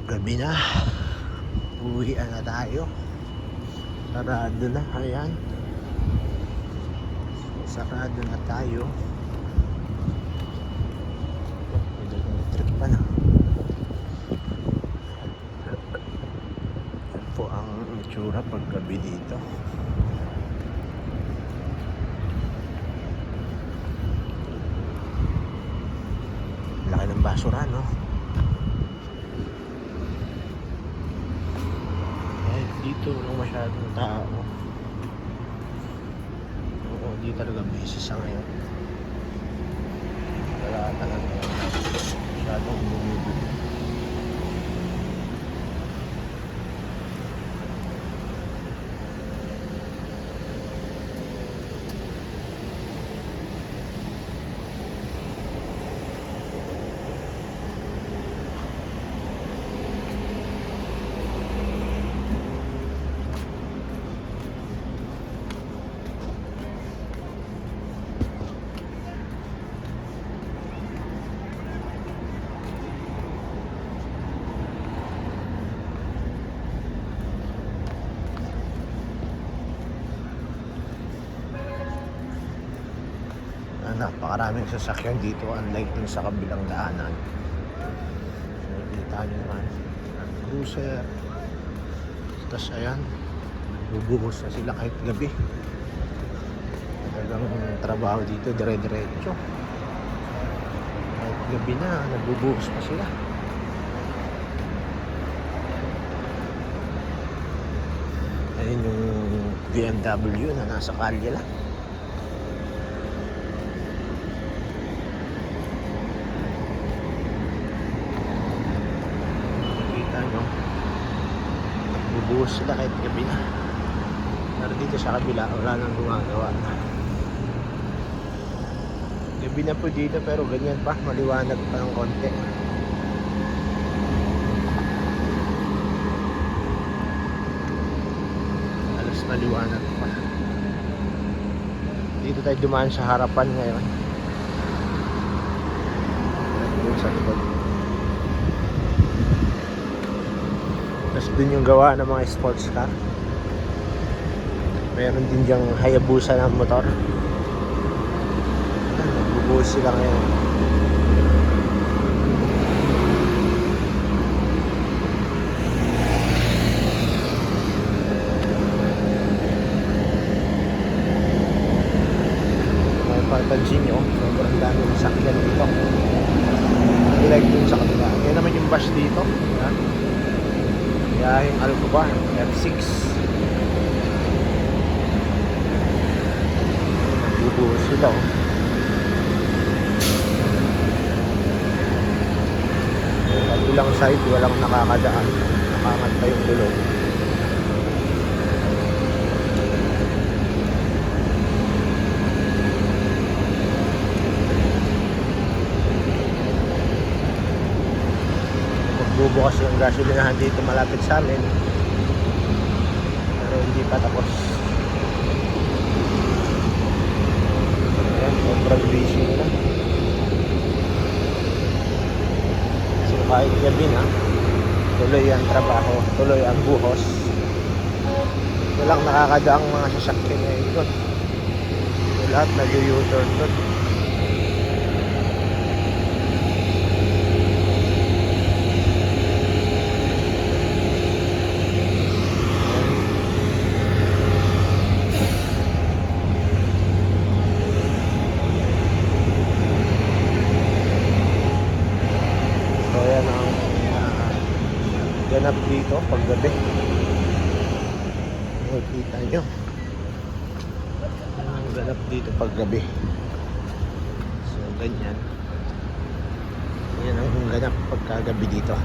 Gabi na. Uwian na tayo. Sarado na. Ayan. Sarado na tayo. Madaling trip pa na. Yan po ang itsura pag gabi dito. Laki ng basura, no? Dito walang masyadong tao. Oo, di talaga busy sa ngayon. Wala talaga masyadong bumibili. Napakaraming sasakyan dito, unlike dun sa kabilang daanan. So, nakikita nyo naman ang cruiser. Tapos ayan, bubuhos na sila kahit gabi. Talagang trabaho dito dire-diretso. Kahit gabi na, nagbubuhos pa sila. Ayun yung BMW na nasa kalye lang. Bubuhos sila kahit gabi na. Pero dito sa kabila wala nang gumagawa. Gabi na po dito pero ganyan pa, maliwanag pa ng konti. Alas maliwanag pa. Dito tayo dumaan sa harapan ngayon. Doon sa likod. Tapos dun yung gawa ng mga sports car. Meron din dyang Hayabusa ng motor. Nagbubuhos sila ngayon. May papansin nyo, sobrang dami ng sakyan dito. Like dun sa kanila. Yan naman yung bus dito. Yan. Yahing Alcobar, F6. Bubuhos sila, oh. Kabilang side, walang nakakadaan. Nakaangat pa yung gulong. Bubukas yung gasolinahan dito malapit sa amin, pero hindi pa tapos. Ayan, sobrang busy nila. So kahit gabi na, tuloy ang trabaho, tuloy ang buhos. Walang nakakadaang mga sasakyan ngayon doon. Lahat nag-u-turn doon. Ganap dito pag gabi. Makikita nyo ang ganap dito pag gabi. So ganyan. Yan ang ganap pagkagabi dito.